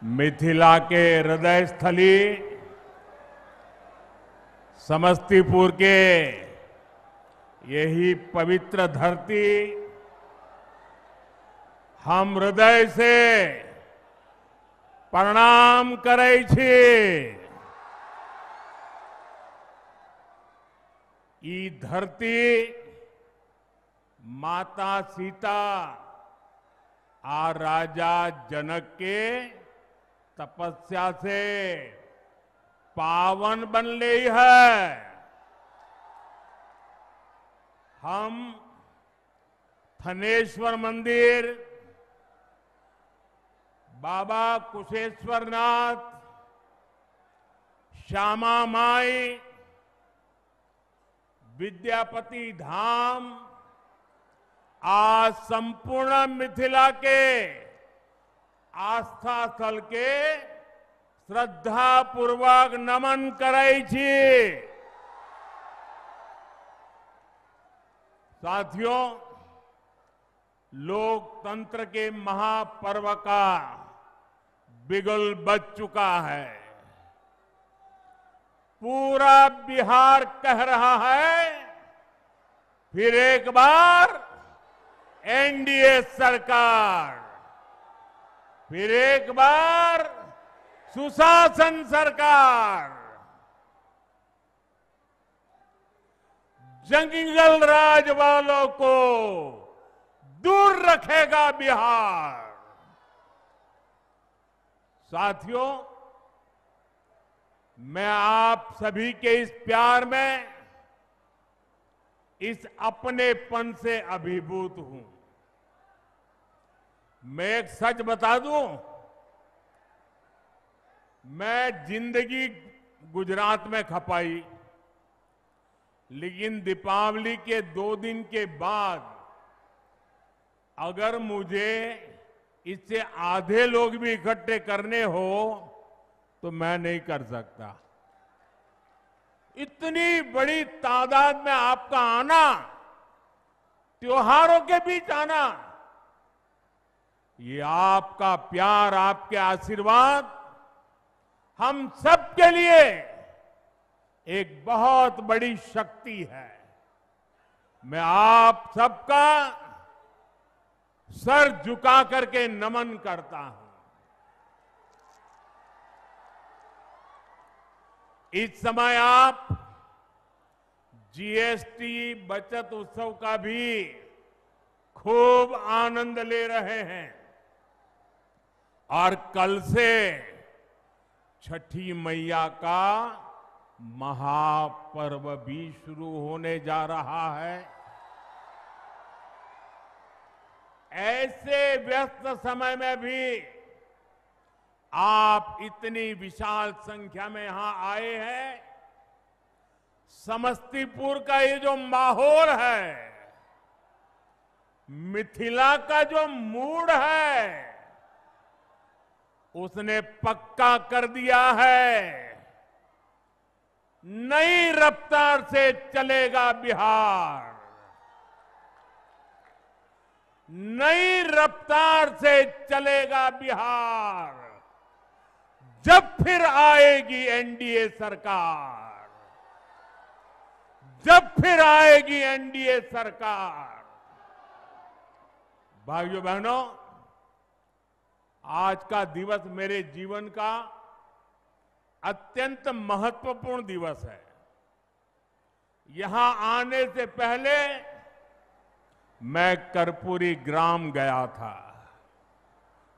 मिथिला के हृदय स्थली समस्तीपुर के यही पवित्र धरती हम हृदय से प्रणाम करै छी। ई धरती माता सीता आ राजा जनक के तपस्या से पावन बन ली है। हम थनेश्वर मंदिर, बाबा कुशेश्वरनाथ, श्यामा माई, विद्यापति धाम आज संपूर्ण मिथिला के आस्था स्थल के श्रद्धा पूर्वक नमन करै छी। साथियों, लोकतंत्र के महापर्व का बिगुल बज चुका है। पूरा बिहार कह रहा है, फिर एक बार एनडीए सरकार, फिर एक बार सुशासन सरकार। जंगल राज वालों को दूर रखेगा बिहार। साथियों, मैं आप सभी के इस प्यार में, इस अपनेपन से अभिभूत हूं। मैं एक सच बता दूं, मैं जिंदगी गुजरात में खपाई, लेकिन दीपावली के 2 दिन के बाद अगर मुझे इससे आधे लोग भी इकट्ठे करने हो तो मैं नहीं कर सकता। इतनी बड़ी तादाद में आपका आना, त्योहारों के बीच आना, ये आपका प्यार, आपके आशीर्वाद हम सबके लिए एक बहुत बड़ी शक्ति है। मैं आप सबका सर झुका करके नमन करता हूं। इस समय आप जीएसटी बचत उत्सव का भी खूब आनंद ले रहे हैं और कल से छठी मैया का महापर्व भी शुरू होने जा रहा है। ऐसे व्यस्त समय में भी आप इतनी विशाल संख्या में यहां आए हैं। समस्तीपुर का ये जो माहौल है, मिथिला का जो मूड है, उसने पक्का कर दिया है, नई रफ्तार से चलेगा बिहार, नई रफ्तार से चलेगा बिहार। जब फिर आएगी एनडीए सरकार, जब फिर आएगी एनडीए सरकार। भाइयों बहनों, आज का दिवस मेरे जीवन का अत्यंत महत्वपूर्ण दिवस है। यहां आने से पहले मैं कर्पूरी ग्राम गया था।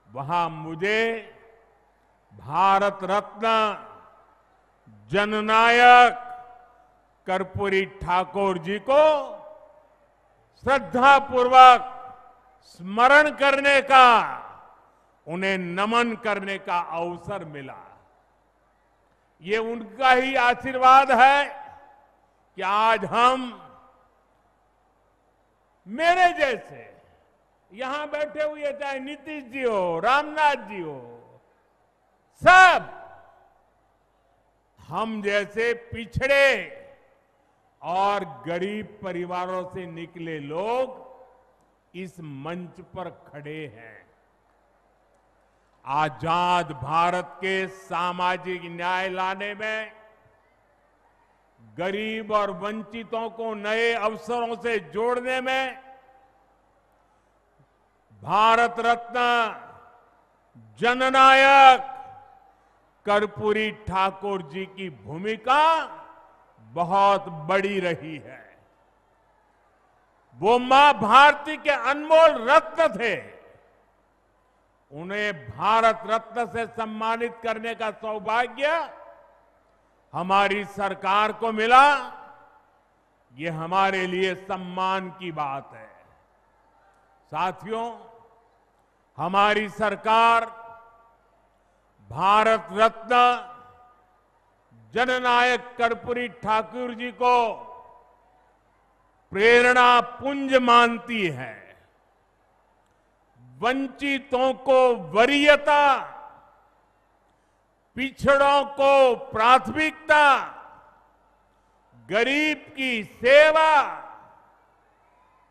वहां मुझे भारत रत्न जननायक कर्पूरी ठाकुर जी को श्रद्धापूर्वक स्मरण करने का, उन्हें नमन करने का अवसर मिला। ये उनका ही आशीर्वाद है कि आज हम, मेरे जैसे यहां बैठे हुए, चाहे नीतीश जी हो, रामनाथ जी हो, सब हम जैसे पिछड़े और गरीब परिवारों से निकले लोग इस मंच पर खड़े हैं। आजाद भारत के सामाजिक न्याय लाने में, गरीब और वंचितों को नए अवसरों से जोड़ने में भारत रत्न जननायक कर्पूरी ठाकुर जी की भूमिका बहुत बड़ी रही है। वो मां भारती के अनमोल रत्न थे। उन्हें भारत रत्न से सम्मानित करने का सौभाग्य हमारी सरकार को मिला। ये हमारे लिए सम्मान की बात है। साथियों, हमारी सरकार भारत रत्न जननायक कर्पूरी ठाकुर जी को प्रेरणा पुंज मानती है। वंचितों को वरीयता, पिछड़ों को प्राथमिकता, गरीब की सेवा,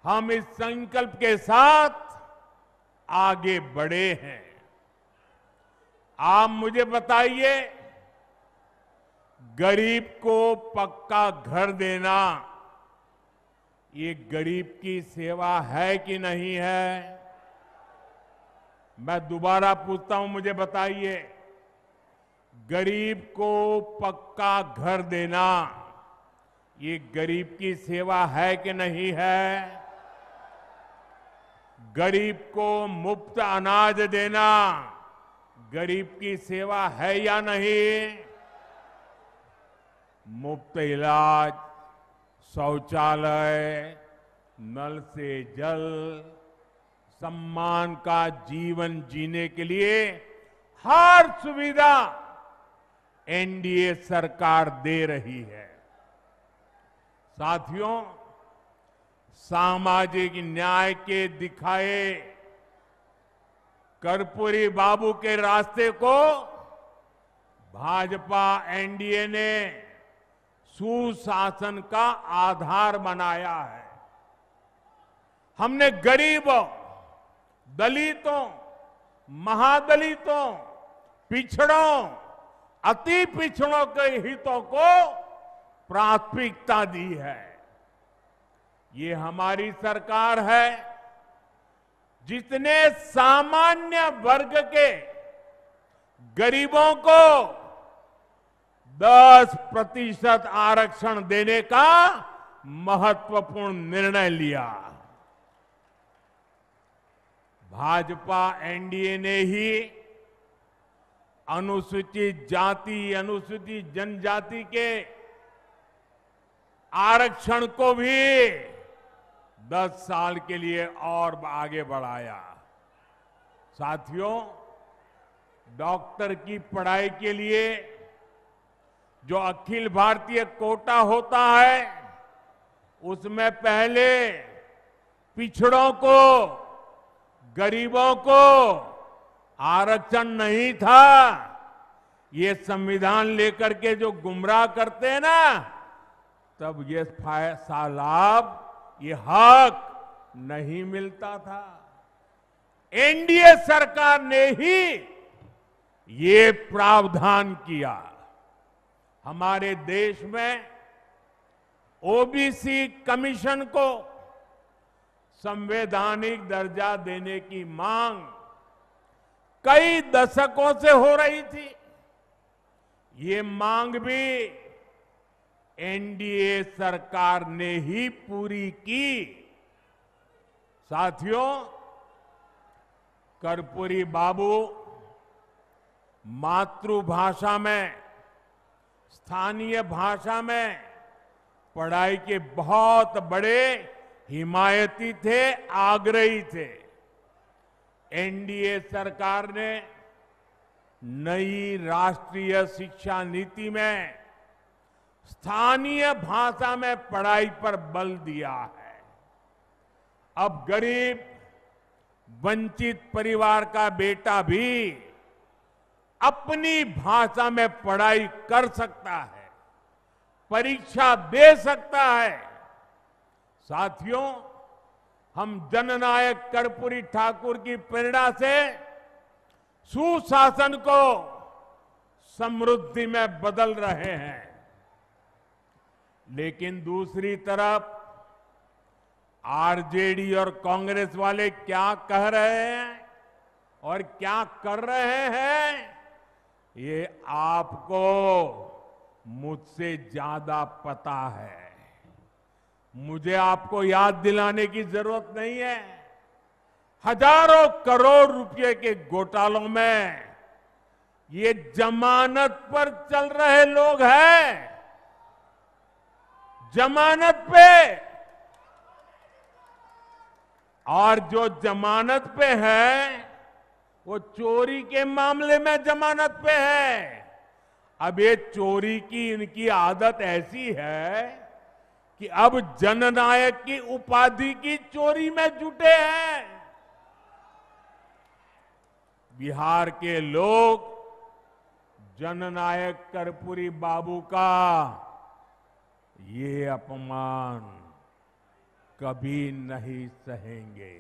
हम इस संकल्प के साथ आगे बढ़े हैं। आप मुझे बताइए, गरीब को पक्का घर देना ये गरीब की सेवा है कि नहीं है? मैं दोबारा पूछता हूं, मुझे बताइए, गरीब को पक्का घर देना ये गरीब की सेवा है कि नहीं है? गरीब को मुफ्त अनाज देना गरीब की सेवा है या नहीं? मुफ्त इलाज, शौचालय, नल से जल, सम्मान का जीवन जीने के लिए हर सुविधा एनडीए सरकार दे रही है। साथियों, सामाजिक न्याय के दिखाए कर्पूरी बाबू के रास्ते को भाजपा एनडीए ने सुशासन का आधार बनाया है। हमने गरीबों, दलितों, महादलितों, पिछड़ों, अति पिछड़ों के हितों को प्राथमिकता दी है। ये हमारी सरकार है जिसने सामान्य वर्ग के गरीबों को 10% आरक्षण देने का महत्वपूर्ण निर्णय लिया। भाजपा एनडीए ने ही अनुसूचित जाति, अनुसूचित जनजाति के आरक्षण को भी 10 साल के लिए और आगे बढ़ाया। साथियों, डॉक्टर की पढ़ाई के लिए जो अखिल भारतीय कोटा होता है, उसमें पहले पिछड़ों को, गरीबों को आरक्षण नहीं था। ये संविधान लेकर के जो गुमराह करते हैं ना, तब ये लाभ, ये हक नहीं मिलता था। एनडीए सरकार ने ही ये प्रावधान किया। हमारे देश में ओबीसी कमीशन को संवैधानिक दर्जा देने की मांग कई दशकों से हो रही थी। ये मांग भी एनडीए सरकार ने ही पूरी की। साथियों, कर्पूरी बाबू मातृभाषा में, स्थानीय भाषा में पढ़ाई के बहुत बड़े हिमायती थे, आग्रही थे। एनडीए सरकार ने नई राष्ट्रीय शिक्षा नीति में स्थानीय भाषा में पढ़ाई पर बल दिया है। अब गरीब, वंचित परिवार का बेटा भी अपनी भाषा में पढ़ाई कर सकता है, परीक्षा दे सकता है। साथियों, हम जननायक कर्पूरी ठाकुर की प्रेरणा से सुशासन को समृद्धि में बदल रहे हैं। लेकिन दूसरी तरफ आरजेडी और कांग्रेस वाले क्या कह रहे हैं और क्या कर रहे हैं, ये आपको मुझसे ज्यादा पता है। मुझे आपको याद दिलाने की जरूरत नहीं है। हजारों करोड़ रुपए के घोटालों में ये जमानत पर चल रहे लोग हैं, जमानत पे। और जो जमानत पे है वो चोरी के मामले में जमानत पे है। अब ये चोरी की इनकी आदत ऐसी है कि अब जननायक की उपाधि की चोरी में जुटे हैं। बिहार के लोग जननायक कर्पूरी बाबू का ये अपमान कभी नहीं सहेंगे,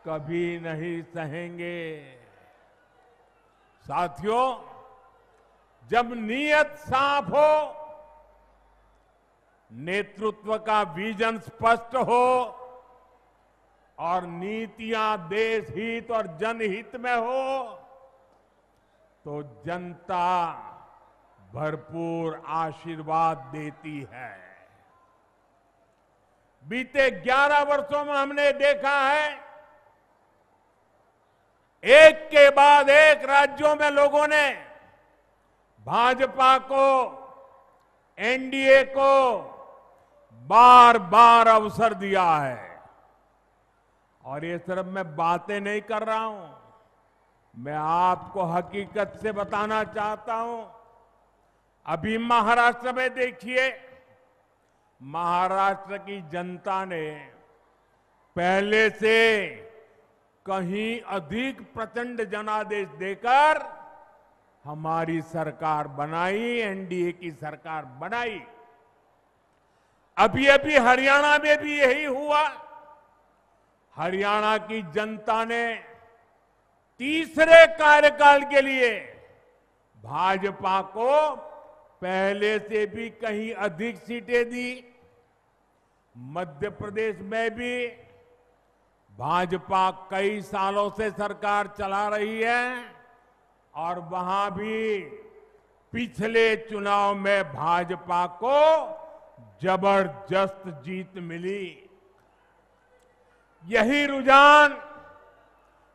कभी नहीं सहेंगे। साथियों, जब नीयत साफ हो, नेतृत्व का विजन स्पष्ट हो और नीतियां देश हित और जनहित में हो, तो जनता भरपूर आशीर्वाद देती है। बीते 11 वर्षों में हमने देखा है, एक के बाद एक राज्यों में लोगों ने भाजपा को, एनडीए को बार बार अवसर दिया है। और ये सिर्फ मैं बातें नहीं कर रहा हूं, मैं आपको हकीकत से बताना चाहता हूं। अभी महाराष्ट्र में देखिए, महाराष्ट्र की जनता ने पहले से कहीं अधिक प्रचंड जनादेश देकर हमारी सरकार बनाई, एनडीए की सरकार बनाई। अभी अभी हरियाणा में भी यही हुआ। हरियाणा की जनता ने तीसरे कार्यकाल के लिए भाजपा को पहले से भी कहीं अधिक सीटें दी। मध्य प्रदेश में भी भाजपा कई सालों से सरकार चला रही है और वहां भी पिछले चुनाव में भाजपा को जबरदस्त जीत मिली। यही रुझान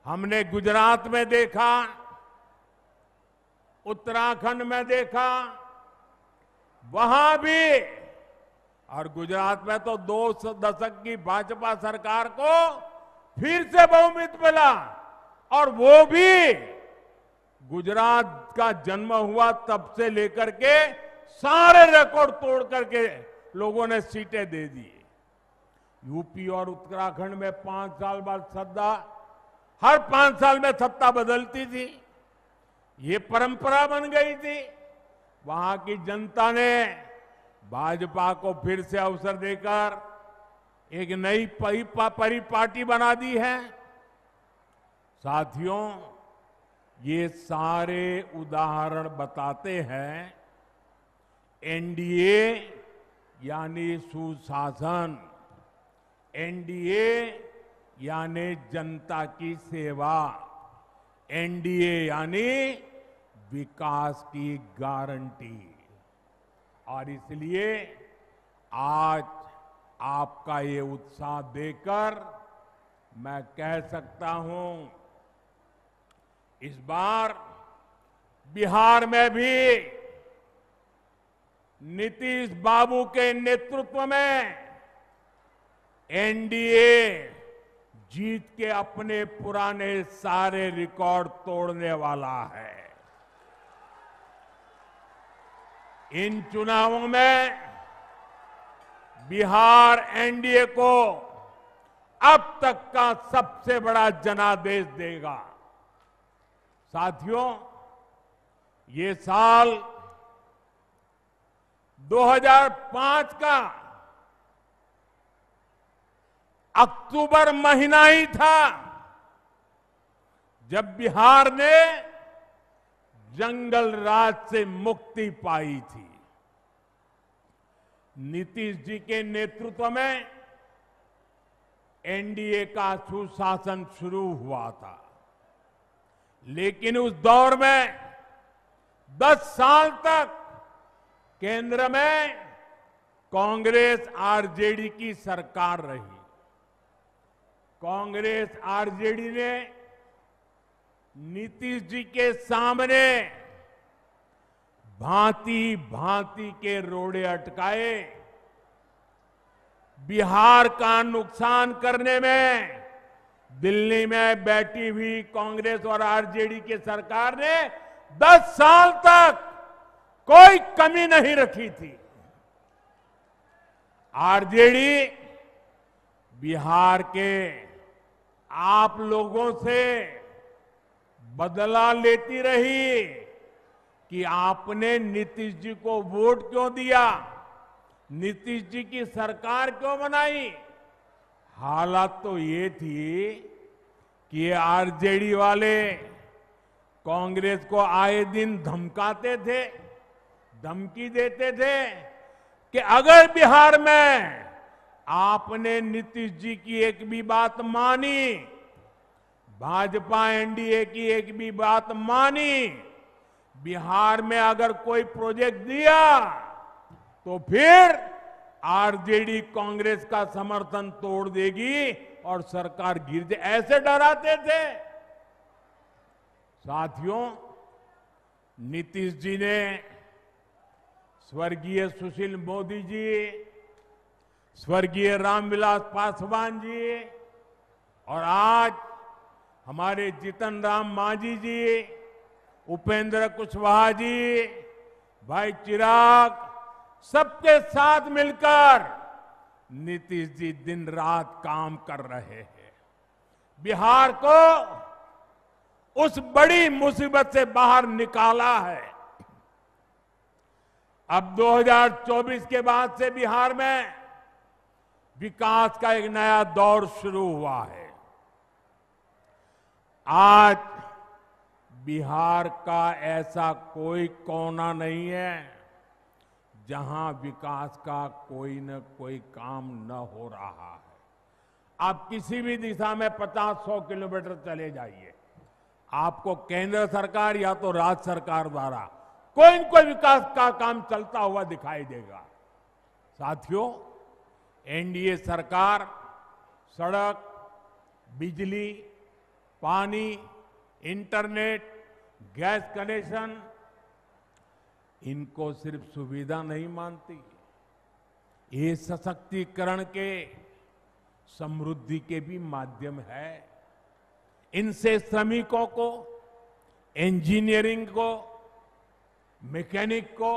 हमने गुजरात में देखा, उत्तराखंड में देखा, वहां भी। और गुजरात में तो 2 दशक की भाजपा सरकार को फिर से बहुमत मिला, और वो भी गुजरात का जन्म हुआ तब से लेकर के सारे रिकॉर्ड तोड़ करके लोगों ने सीटें दे दी। यूपी और उत्तराखंड में 5 साल बाद सत्ता, हर 5 साल में सत्ता बदलती थी, ये परंपरा बन गई थी। वहां की जनता ने भाजपा को फिर से अवसर देकर एक नई परिपाटी बना दी है। साथियों, ये सारे उदाहरण बताते हैं एनडीए यानी सुशासन, एनडीए यानी जनता की सेवा, एनडीए यानी विकास की गारंटी। और इसलिए आज आपका ये उत्साह देखकर मैं कह सकता हूं, इस बार बिहार में भी नीतीश बाबू के नेतृत्व में एनडीए जीत के अपने पुराने सारे रिकॉर्ड तोड़ने वाला है। इन चुनावों में बिहार एनडीए को अब तक का सबसे बड़ा जनादेश देगा। साथियों, ये साल 2005 का अक्टूबर महीना ही था जब बिहार ने जंगल राज से मुक्ति पाई थी, नीतीश जी के नेतृत्व में एनडीए का सुशासन शुरू हुआ था। लेकिन उस दौर में 10 साल तक केंद्र में कांग्रेस आरजेडी की सरकार रही। कांग्रेस आरजेडी ने नीतीश जी के सामने भांति भांति के रोड़े अटकाए। बिहार का नुकसान करने में दिल्ली में बैठी हुई कांग्रेस और आरजेडी की सरकार ने 10 साल तक कोई कमी नहीं रखी थी। आरजेडी बिहार के आप लोगों से बदला लेती रही कि आपने नीतीश जी को वोट क्यों दिया, नीतीश जी की सरकार क्यों बनाई। हालात तो ये थी कि ये आरजेडी वाले कांग्रेस को आए दिन धमकाते थे, धमकी देते थे कि अगर बिहार में आपने नीतीश जी की एक भी बात मानी, भाजपा एनडीए की एक भी बात मानी, बिहार में अगर कोई प्रोजेक्ट दिया तो फिर आरजेडी कांग्रेस का समर्थन तोड़ देगी और सरकार गिर जाए, ऐसे डराते थे। साथियों, नीतीश जी ने स्वर्गीय सुशील मोदी जी, स्वर्गीय रामविलास पासवान जी और आज हमारे जीतन राम मांझी जी, उपेंद्र कुशवाहा जी, भाई चिराग, सबके साथ मिलकर नीतीश जी दिन रात काम कर रहे हैं। बिहार को उस बड़ी मुसीबत से बाहर निकाला है। अब 2024 के बाद से बिहार में विकास का एक नया दौर शुरू हुआ है। आज बिहार का ऐसा कोई कोना नहीं है जहां विकास का कोई न कोई काम न हो रहा है। आप किसी भी दिशा में 50-100 किलोमीटर चले जाइए, आपको केंद्र सरकार या तो राज्य सरकार द्वारा कोई न कोई विकास का काम चलता हुआ दिखाई देगा। साथियों, एनडीए सरकार सड़क, बिजली, पानी, इंटरनेट, गैस कनेक्शन, इनको सिर्फ सुविधा नहीं मानती, ये सशक्तिकरण के, समृद्धि के भी माध्यम है। इनसे श्रमिकों को, इंजीनियरिंग को, मैकेनिक को,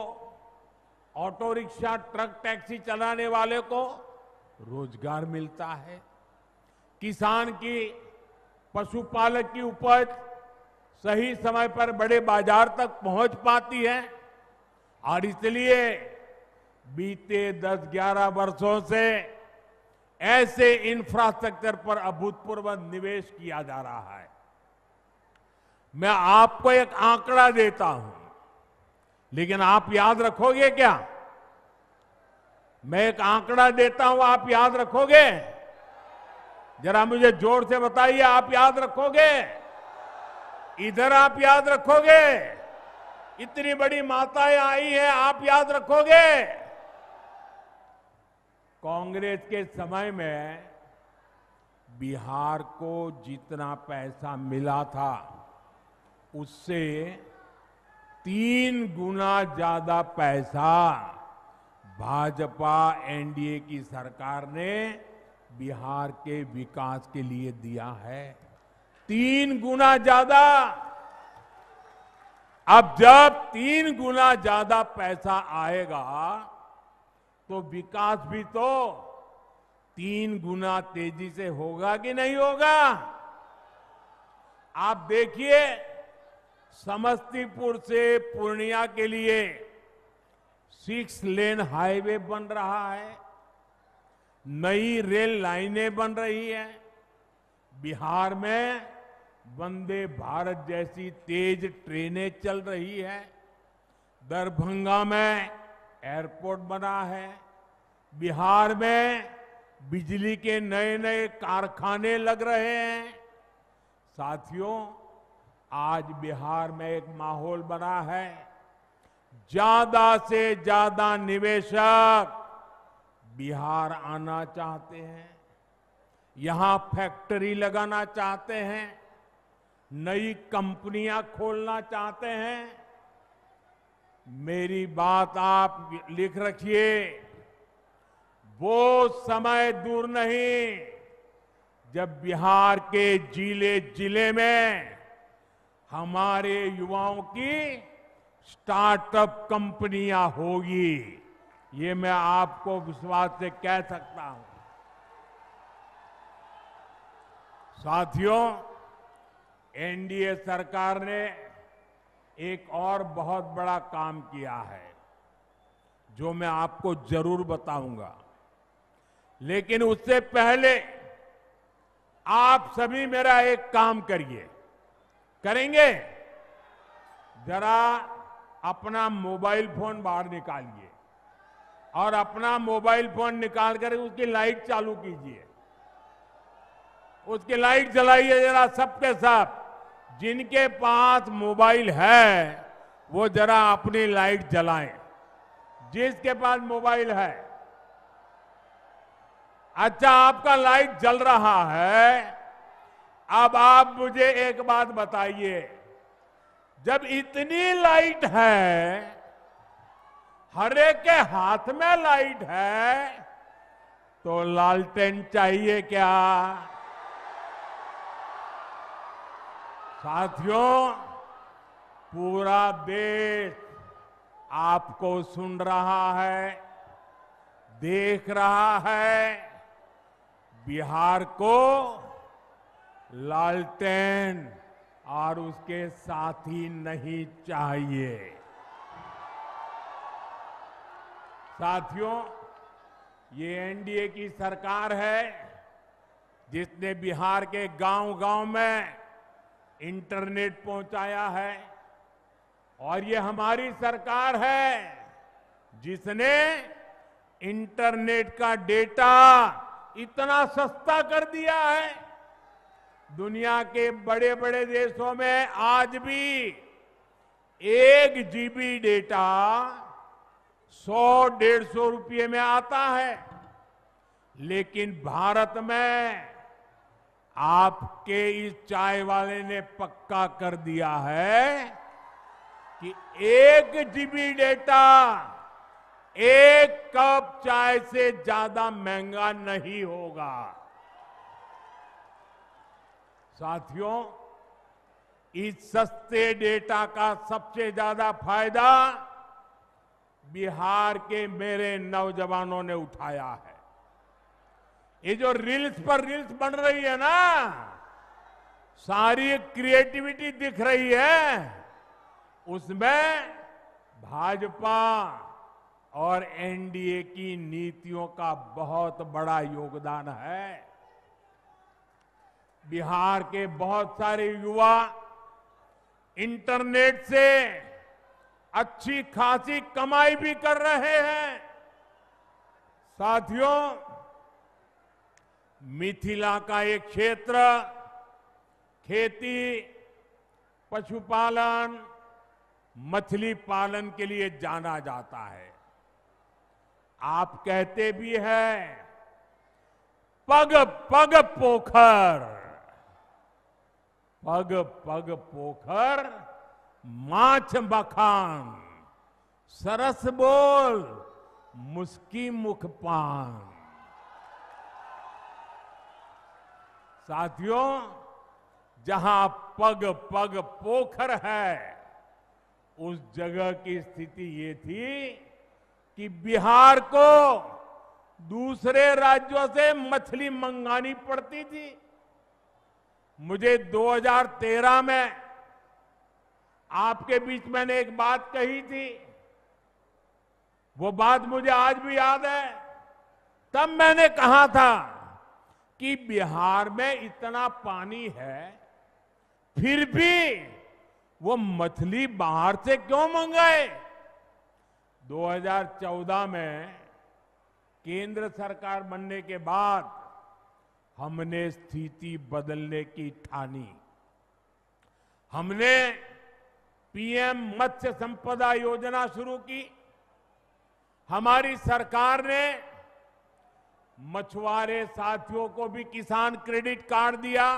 ऑटो रिक्शा, ट्रक, टैक्सी चलाने वाले को रोजगार मिलता है। किसान की, पशुपालक की उपज सही समय पर बड़े बाजार तक पहुंच पाती है और इसलिए बीते 10-11 वर्षों से ऐसे इंफ्रास्ट्रक्चर पर अभूतपूर्व निवेश किया जा रहा है। मैं आपको एक आंकड़ा देता हूं, लेकिन आप याद रखोगे क्या? मैं एक आंकड़ा देता हूं, आप याद रखोगे? जरा मुझे जोर से बताइए, आप याद रखोगे? इधर आप याद रखोगे? इतनी बड़ी माताएं आई हैं, आप याद रखोगे? कांग्रेस के समय में बिहार को जितना पैसा मिला था उससे 3 गुना ज्यादा पैसा भाजपा एनडीए की सरकार ने बिहार के विकास के लिए दिया है। 3 गुना ज्यादा। अब जब 3 गुना ज्यादा पैसा आएगा तो विकास भी तो 3 गुना तेजी से होगा कि नहीं होगा? आप देखिए, समस्तीपुर से पूर्णिया के लिए 6 लेन हाईवे बन रहा है, नई रेल लाइनें बन रही हैं। बिहार में वंदे भारत जैसी तेज ट्रेनें चल रही है, दरभंगा में एयरपोर्ट बना है, बिहार में बिजली के नए नए कारखाने लग रहे हैं। साथियों, आज बिहार में एक माहौल बना है, ज्यादा से ज्यादा निवेशक बिहार आना चाहते हैं, यहां फैक्ट्री लगाना चाहते हैं, नई कंपनियां खोलना चाहते हैं। मेरी बात आप लिख रखिए, वो समय दूर नहीं जब बिहार के जिले जिले में हमारे युवाओं की स्टार्टअप कंपनियां होगी। ये मैं आपको विश्वास से कह सकता हूं। साथियों, एनडीए सरकार ने एक और बहुत बड़ा काम किया है जो मैं आपको जरूर बताऊंगा, लेकिन उससे पहले आप सभी मेरा एक काम करिए। करेंगे? जरा अपना मोबाइल फोन बाहर निकालिए और अपना मोबाइल फोन निकाल कर उसकी लाइट चालू कीजिए, उसकी लाइट जलाइए जरा सबके सब। जिनके पास मोबाइल है वो जरा अपनी लाइट जलाएं, जिसके पास मोबाइल है। अच्छा, आपका लाइट जल रहा है। अब आप मुझे एक बात बताइए, जब इतनी लाइट है, हर एक के हाथ में लाइट है, तो लालटेन चाहिए क्या? साथियों, पूरा देश आपको सुन रहा है, देख रहा है। बिहार को लालटेन और उसके साथी नहीं चाहिए। साथियों, ये एनडीए की सरकार है जिसने बिहार के गांव-गांव में इंटरनेट पहुंचाया है, और ये हमारी सरकार है जिसने इंटरनेट का डेटा इतना सस्ता कर दिया है। दुनिया के बड़े बड़े देशों में आज भी 1 GB डेटा 100-150 रुपये में आता है, लेकिन भारत में आपके इस चाय वाले ने पक्का कर दिया है कि 1 GB डेटा 1 कप चाय से ज्यादा महंगा नहीं होगा। साथियों, इस सस्ते डेटा का सबसे ज्यादा फायदा बिहार के मेरे नौजवानों ने उठाया है। ये जो रील्स पर रील्स बन रही है ना, सारी क्रिएटिविटी दिख रही है, उसमें भाजपा और एनडीए की नीतियों का बहुत बड़ा योगदान है। बिहार के बहुत सारे युवा इंटरनेट से अच्छी खासी कमाई भी कर रहे हैं। साथियों, मिथिला का एक क्षेत्र खेती, पशुपालन, मछली पालन के लिए जाना जाता है। आप कहते भी हैं, पग पग पोखर, पग पग पोखर माछ बखान, सरस बोल मुस्की मुख पान। साथियों, जहां पग पग पोखर है, उस जगह की स्थिति ये थी कि बिहार को दूसरे राज्यों से मछली मंगानी पड़ती थी। मुझे 2013 में आपके बीच मैंने एक बात कही थी, वो बात मुझे आज भी याद है। तब मैंने कहा था कि बिहार में इतना पानी है, फिर भी वो मछली बाहर से क्यों मंगाए? 2014 में केंद्र सरकार बनने के बाद हमने स्थिति बदलने की ठानी। हमने पीएम मत्स्य संपदा योजना शुरू की। हमारी सरकार ने मछुआरे साथियों को भी किसान क्रेडिट कार्ड दिया।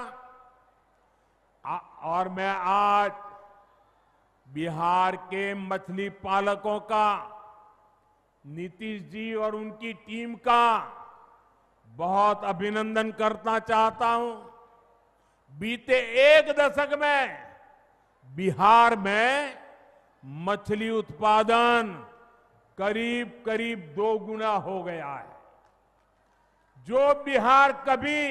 और मैं आज बिहार के मछली पालकों का, नीतीश जी और उनकी टीम का बहुत अभिनंदन करना चाहता हूं। बीते एक दशक में बिहार में मछली उत्पादन करीब करीब 2 गुना हो गया है। जो बिहार कभी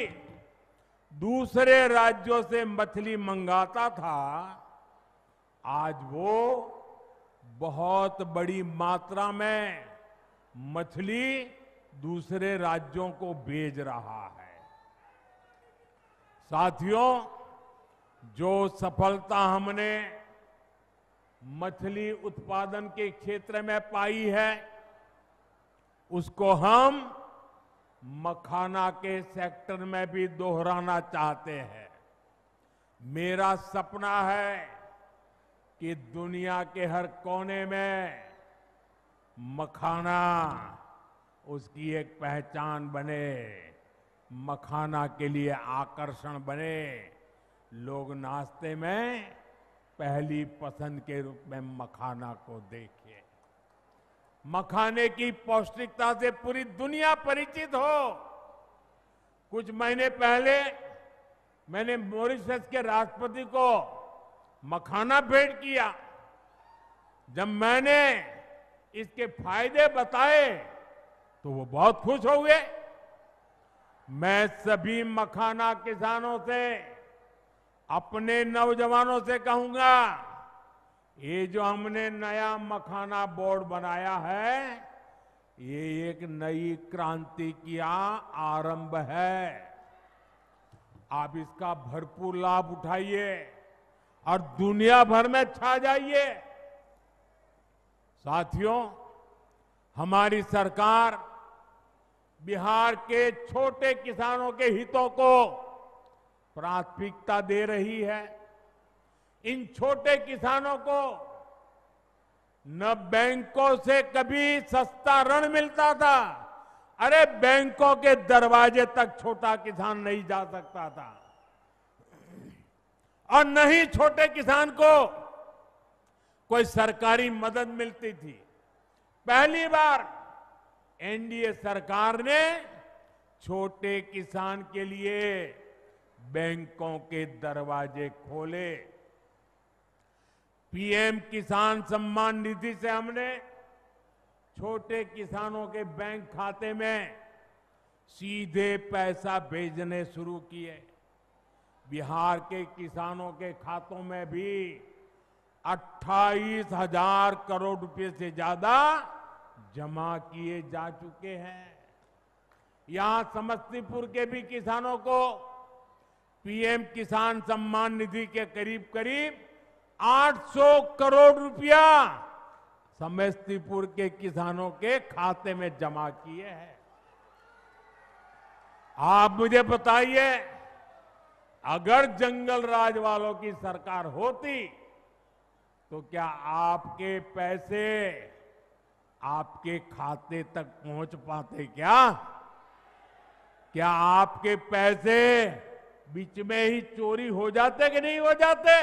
दूसरे राज्यों से मछली मंगाता था, आज वो बहुत बड़ी मात्रा में मछली दूसरे राज्यों को भेज रहा है। साथियों, जो सफलता हमने मछली उत्पादन के क्षेत्र में पाई है, उसको हम मखाना के सेक्टर में भी दोहराना चाहते हैं। मेरा सपना है कि दुनिया के हर कोने में मखाना उसकी एक पहचान बने, मखाना के लिए आकर्षण बने, लोग नाश्ते में पहली पसंद के रूप में मखाना को देखें। मखाने की पौष्टिकता से पूरी दुनिया परिचित हो। कुछ महीने पहले मैंने मॉरिशस के राष्ट्रपति को मखाना भेंट किया। जब मैंने इसके फायदे बताए तो वो बहुत खुश हो गए। मैं सभी मखाना किसानों से, अपने नौजवानों से कहूंगा, ये जो हमने नया मखाना बोर्ड बनाया है, ये एक नई क्रांति का आरंभ है। आप इसका भरपूर लाभ उठाइए और दुनिया भर में छा जाइए। साथियों, हमारी सरकार बिहार के छोटे किसानों के हितों को प्राथमिकता दे रही है। इन छोटे किसानों को न बैंकों से कभी सस्ता ऋण मिलता था। अरे बैंकों के दरवाजे तक छोटा किसान नहीं जा सकता था, और न ही छोटे किसान को कोई सरकारी मदद मिलती थी। पहली बार एनडीए सरकार ने छोटे किसान के लिए बैंकों के दरवाजे खोले। पीएम किसान सम्मान निधि से हमने छोटे किसानों के बैंक खाते में सीधे पैसा भेजने शुरू किए। बिहार के किसानों के खातों में भी 28,000 करोड़ रुपए से ज्यादा जमा किए जा चुके हैं। यहां समस्तीपुर के भी किसानों को पीएम किसान सम्मान निधि के करीब करीब 800 करोड़ रुपया समस्तीपुर के किसानों के खाते में जमा किए हैं। आप मुझे बताइए, अगर जंगल राज वालों की सरकार होती तो क्या आपके पैसे आपके खाते तक पहुंच पाते? क्या आपके पैसे बीच में ही चोरी हो जाते कि नहीं हो जाते?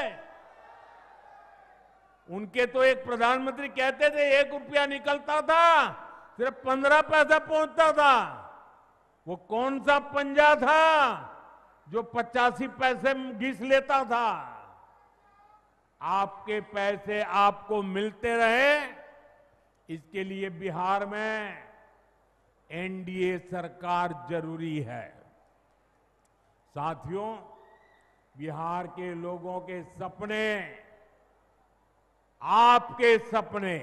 उनके तो एक प्रधानमंत्री कहते थे 1 रुपया निकलता था, सिर्फ 15 पैसा पहुंचता था। वो कौन सा पंजा था जो 85 पैसे घिस लेता था? आपके पैसे आपको मिलते रहे, इसके लिए बिहार में एनडीए सरकार जरूरी है। साथियों, बिहार के लोगों के सपने, आपके सपने,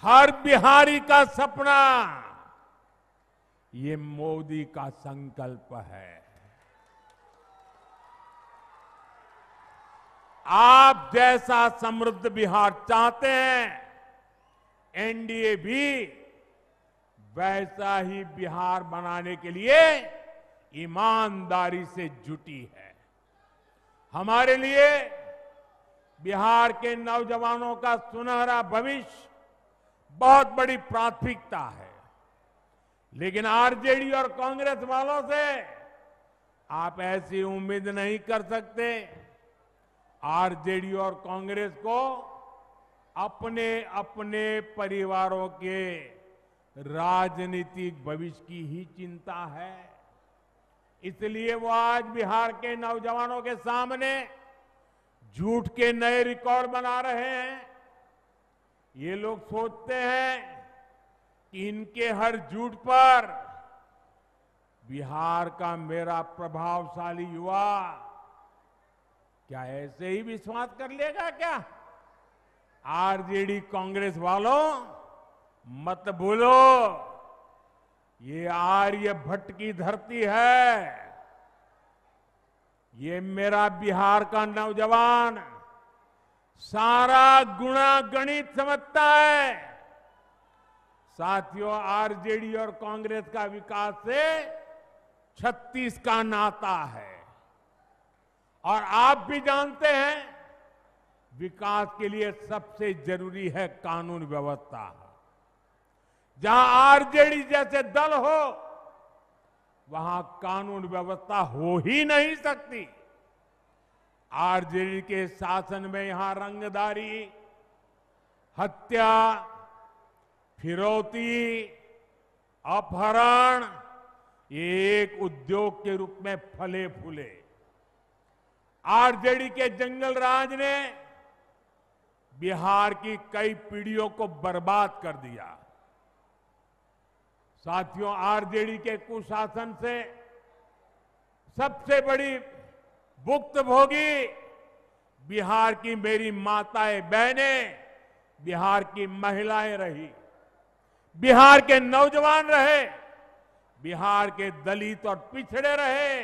हर बिहारी का सपना, ये मोदी का संकल्प है। आप जैसा समृद्ध बिहार चाहते हैं, एनडीए भी वैसा ही बिहार बनाने के लिए ईमानदारी से जुटी है। हमारे लिए बिहार के नौजवानों का सुनहरा भविष्य बहुत बड़ी प्राथमिकता है, लेकिन आरजेडी और कांग्रेस वालों से आप ऐसी उम्मीद नहीं कर सकते। आरजेडी और कांग्रेस को अपने अपने परिवारों के राजनीतिक भविष्य की ही चिंता है। इसलिए वो आज बिहार के नौजवानों के सामने झूठ के नए रिकॉर्ड बना रहे हैं। ये लोग सोचते हैं कि इनके हर झूठ पर बिहार का मेरा प्रभावशाली युवा क्या ऐसे ही विश्वास कर लेगा क्या? आरजेडी कांग्रेस वालों, मत भूलो, ये आर्यभट्ट की धरती है। ये मेरा बिहार का नौजवान सारा गुणा गणित समझता है। साथियों, आरजेडी और कांग्रेस का विकास से 36 का नाता है, और आप भी जानते हैं विकास के लिए सबसे जरूरी है कानून व्यवस्था। जहां आरजेडी जैसे दल हो, वहां कानून व्यवस्था हो ही नहीं सकती। आरजेडी के शासन में यहां रंगदारी, हत्या, फिरौती, अपहरण ये एक उद्योग के रूप में फले फूले। आरजेडी के जंगल राज ने बिहार की कई पीढ़ियों को बर्बाद कर दिया। साथियों, आरजेडी के कुशासन से सबसे बड़ी भुक्तभोगी बिहार की मेरी माताएं बहनें, बिहार की महिलाएं रही, बिहार के नौजवान रहे, बिहार के दलित और पिछड़े रहे,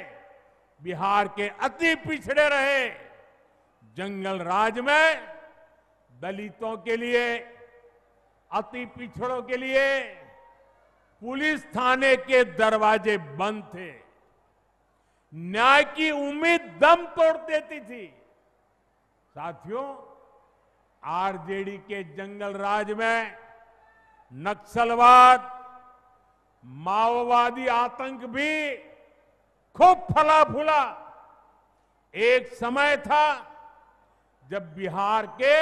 बिहार के अति पिछड़े रहे। जंगल राज में दलितों के लिए, अति पिछड़ों के लिए पुलिस थाने के दरवाजे बंद थे। न्याय की उम्मीद दम तोड़ देती थी। साथियों, आरजेडी के जंगल राज में नक्सलवाद, माओवादी आतंक भी खूब फला फूला। एक समय था जब बिहार के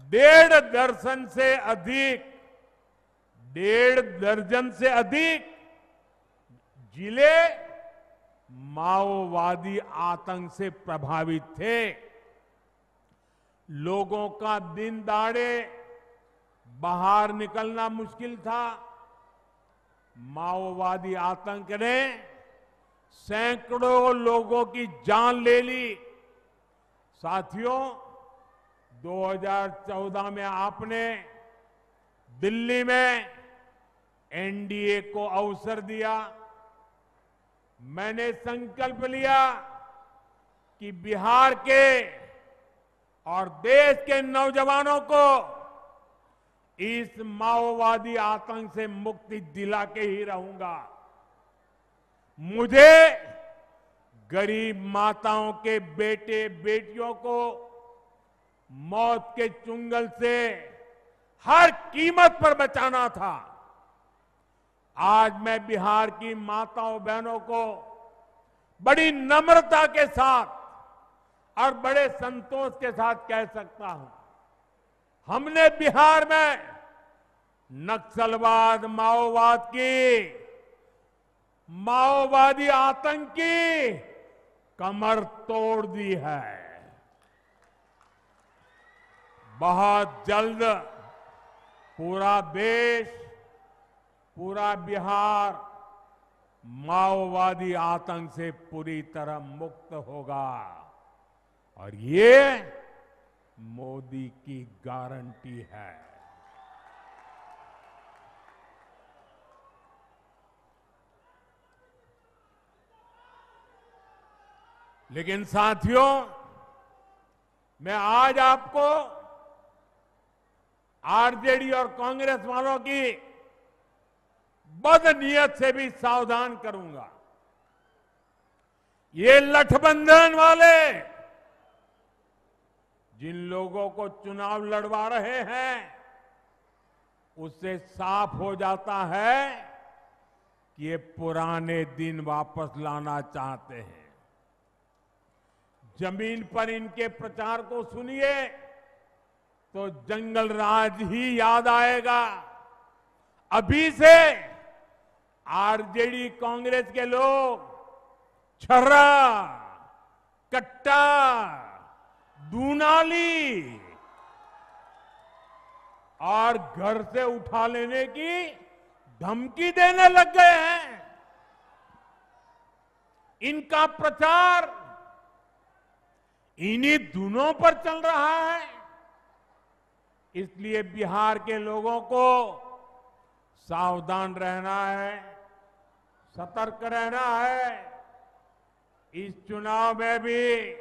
1.5 दर्जन से अधिक जिले माओवादी आतंक से प्रभावित थे। लोगों का दिन दहाड़े बाहर निकलना मुश्किल था। माओवादी आतंक ने सैकड़ों लोगों की जान ले ली। साथियों, 2014 में आपने दिल्ली में एनडीए को अवसर दिया। मैंने संकल्प लिया कि बिहार के और देश के नौजवानों को इस माओवादी आतंक से मुक्ति दिला के ही रहूंगा। मुझे गरीब माताओं के बेटे बेटियों को मौत के चुंगल से हर कीमत पर बचाना था। आज मैं बिहार की माताओं बहनों को बड़ी नम्रता के साथ और बड़े संतोष के साथ कह सकता हूं, हमने बिहार में नक्सलवाद, माओवादी आतंक की कमर तोड़ दी है। बहुत जल्द पूरा देश, पूरा बिहार माओवादी आतंक से पूरी तरह मुक्त होगा, और ये मोदी की गारंटी है। लेकिन साथियों, मैं आज आपको आरजेडी और कांग्रेस वालों की बदनीयत से भी सावधान करूंगा। ये लठबंधन वाले जिन लोगों को चुनाव लड़वा रहे हैं, उससे साफ हो जाता है कि ये पुराने दिन वापस लाना चाहते हैं। जमीन पर इनके प्रचार को सुनिए तो जंगल राज ही याद आएगा। अभी से आरजेडी कांग्रेस के लोग छर्रा, कट्टा, दूनाली और घर से उठा लेने की धमकी देने लग गए हैं। इनका प्रचार इन्हीं धुनों पर चल रहा है। इसलिए बिहार के लोगों को सावधान रहना है, सतर्क रहना है। इस चुनाव में भी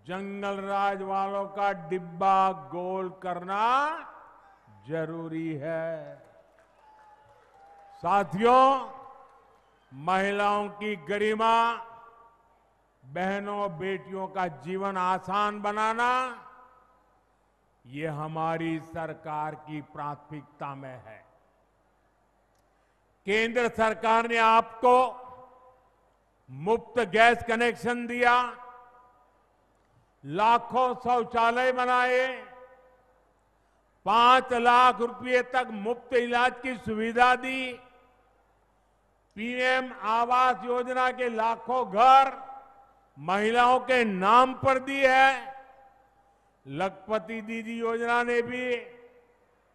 जंगल राज वालों का डिब्बा गोल करना जरूरी है। साथियों, महिलाओं की गरिमा, बहनों बेटियों का जीवन आसान बनाना, ये हमारी सरकार की प्राथमिकता में है। केंद्र सरकार ने आपको मुफ्त गैस कनेक्शन दिया, लाखों शौचालय बनाए, 5 लाख रुपए तक मुफ्त इलाज की सुविधा दी, पीएम आवास योजना के लाखों घर महिलाओं के नाम पर दी है। लखपति दीदी योजना ने भी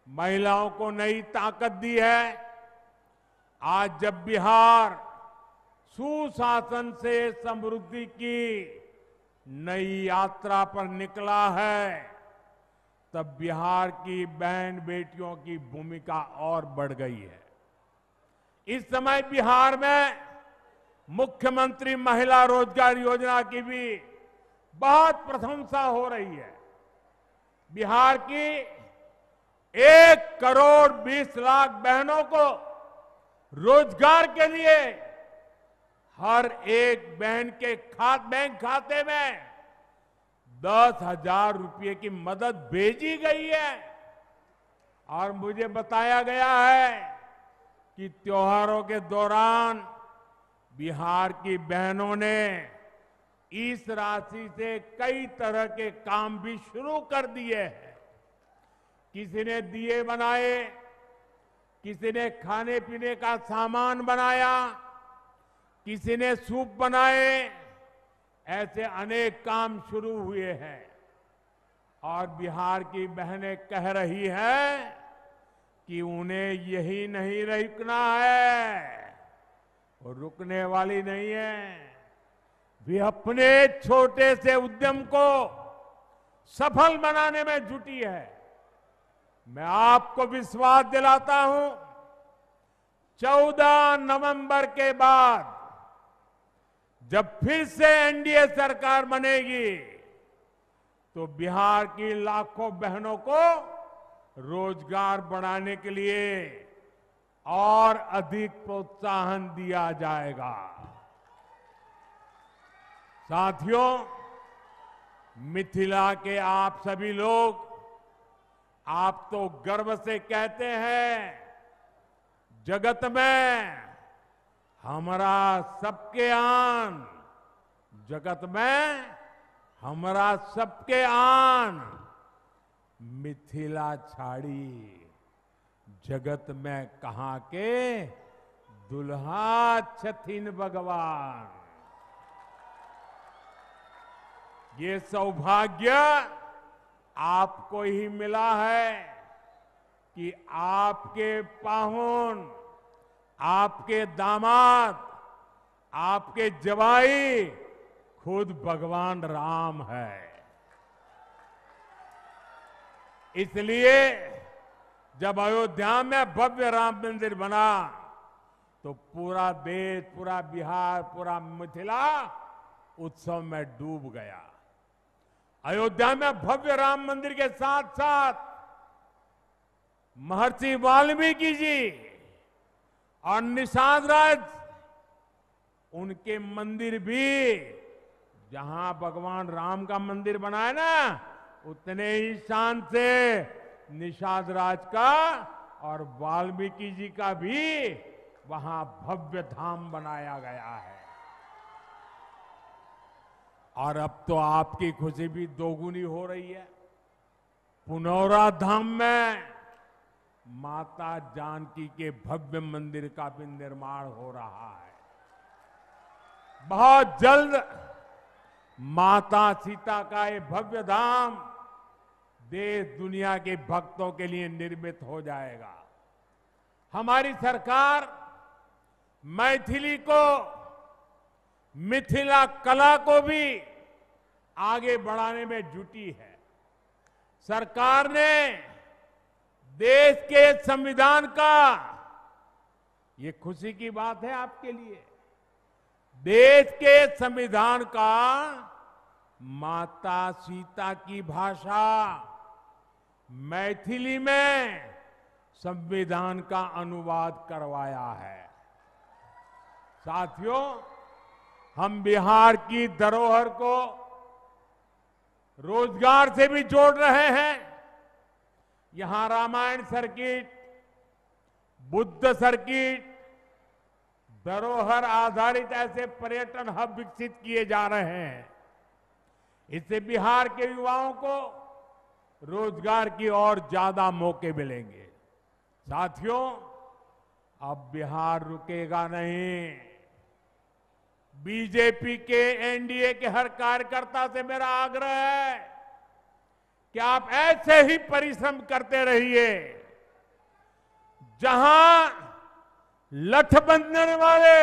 महिलाओं को नई ताकत दी है। आज जब बिहार सुशासन से समृद्धि की नई यात्रा पर निकला है, तब बिहार की बहन बेटियों की भूमिका और बढ़ गई है। इस समय बिहार में मुख्यमंत्री महिला रोजगार योजना की भी बहुत प्रशंसा हो रही है। बिहार की 1 करोड़ 20 लाख बहनों को रोजगार के लिए हर एक बहन के बैंक खाते में 10,000 रुपये की मदद भेजी गई है। और मुझे बताया गया है कि त्योहारों के दौरान बिहार की बहनों ने इस राशि से कई तरह के काम भी शुरू कर दिए हैं। किसी ने दिए बनाए, किसी ने खाने पीने का सामान बनाया, किसी ने सूप बनाए, ऐसे अनेक काम शुरू हुए हैं। और बिहार की बहनें कह रही हैं कि उन्हें यही नहीं रुकना है, वो रुकने वाली नहीं है। वे अपने छोटे से उद्यम को सफल बनाने में जुटी है। मैं आपको विश्वास दिलाता हूं, 14 नवंबर के बाद जब फिर से एनडीए सरकार बनेगी, तो बिहार की लाखों बहनों को रोजगार बढ़ाने के लिए और अधिक प्रोत्साहन दिया जाएगा। साथियों, मिथिला के आप सभी लोग, आप तो गर्व से कहते हैं, जगत में हमारा सबके आन, जगत में हमारा सबके आन, मिथिला छाड़ी जगत में कहां के दुल्हा छथिन भगवान। ये सौभाग्य आपको ही मिला है कि आपके पाहुन, आपके दामाद, आपके जवाई खुद भगवान राम है। इसलिए जब अयोध्या में भव्य राम मंदिर बना, तो पूरा देश, पूरा बिहार, पूरा मिथिला उत्सव में डूब गया। अयोध्या में भव्य राम मंदिर के साथ साथ महर्षि वाल्मीकि जी और निषाद राज उनके मंदिर भी, जहां भगवान राम का मंदिर बना है ना, उतने ही शान से निषाद राज का और वाल्मीकि जी का भी वहां भव्य धाम बनाया गया है। और अब तो आपकी खुशी भी दोगुनी हो रही है। पुनौरा धाम में माता जानकी के भव्य मंदिर का भी निर्माण हो रहा है। बहुत जल्द माता सीता का ये भव्य धाम देश दुनिया के भक्तों के लिए निर्मित हो जाएगा। हमारी सरकार मैथिली को, मिथिला कला को भी आगे बढ़ाने में जुटी है। सरकार ने देश के संविधान का, ये खुशी की बात है आपके लिए, देश के संविधान का माता सीता की भाषा मैथिली में संविधान का अनुवाद करवाया है। साथियों, हम बिहार की धरोहर को रोजगार से भी जोड़ रहे हैं। यहां रामायण सर्किट, बुद्ध सर्किट, धरोहर आधारित ऐसे पर्यटन हब विकसित किए जा रहे हैं। इससे बिहार के युवाओं को रोजगार की और ज्यादा मौके मिलेंगे। साथियों, अब बिहार रुकेगा नहीं। बीजेपी के, एनडीए के हर कार्यकर्ता से मेरा आग्रह है कि आप ऐसे ही परिश्रम करते रहिए। जहां लठ बंधने वाले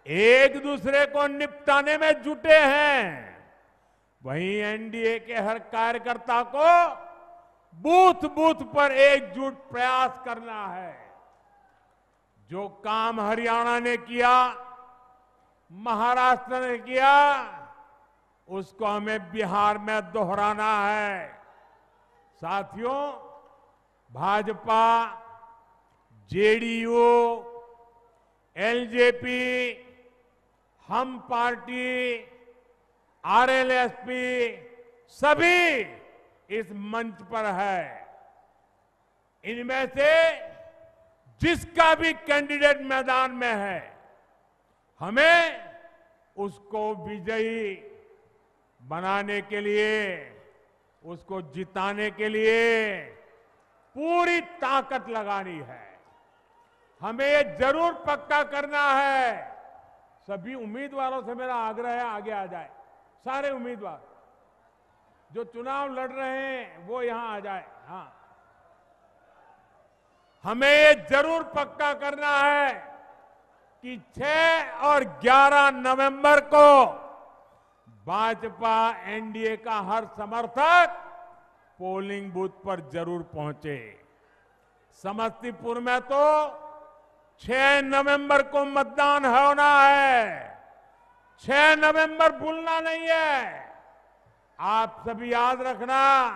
एक दूसरे को निपटाने में जुटे हैं, वहीं एनडीए के हर कार्यकर्ता को बूथ बूथ पर एकजुट प्रयास करना है। जो काम हरियाणा ने किया, महाराष्ट्र ने किया, उसको हमें बिहार में दोहराना है। साथियों, भाजपा, जेडीयू, एलजेपी, हम पार्टी, आरएलएसपी सभी इस मंच पर है। इनमें से जिसका भी कैंडिडेट मैदान में है, हमें उसको विजयी बनाने के लिए, उसको जिताने के लिए पूरी ताकत लगानी है। हमें ये जरूर पक्का करना है। सभी उम्मीदवारों से मेरा आग्रह है, आगे आ जाए। सारे उम्मीदवार जो चुनाव लड़ रहे हैं वो यहां आ जाए। हाँ, हमें ये जरूर पक्का करना है कि 6 और 11 नवंबर को भाजपा, एनडीए का हर समर्थक पोलिंग बूथ पर जरूर पहुंचे। समस्तीपुर में तो 6 नवंबर को मतदान होना है। 6 नवंबर भूलना नहीं है। आप सभी याद रखना,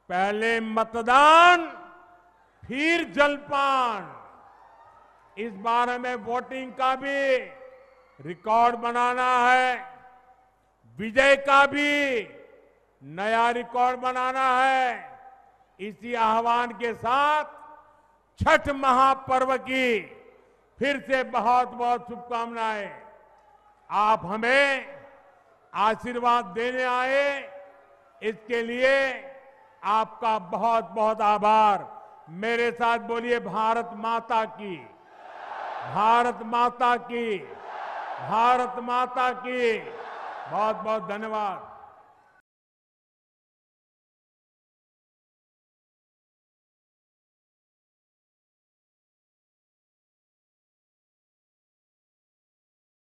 पहले मतदान फिर जलपान। इस बार हमें वोटिंग का भी रिकॉर्ड बनाना है, विजय का भी नया रिकॉर्ड बनाना है। इसी आह्वान के साथ छठ महापर्व की फिर से बहुत बहुत शुभकामनाएं। आप हमें आशीर्वाद देने आए, इसके लिए आपका बहुत बहुत आभार। मेरे साथ बोलिए, भारत माता की, भारत माता की, भारत माता की। बहुत बहुत धन्यवाद।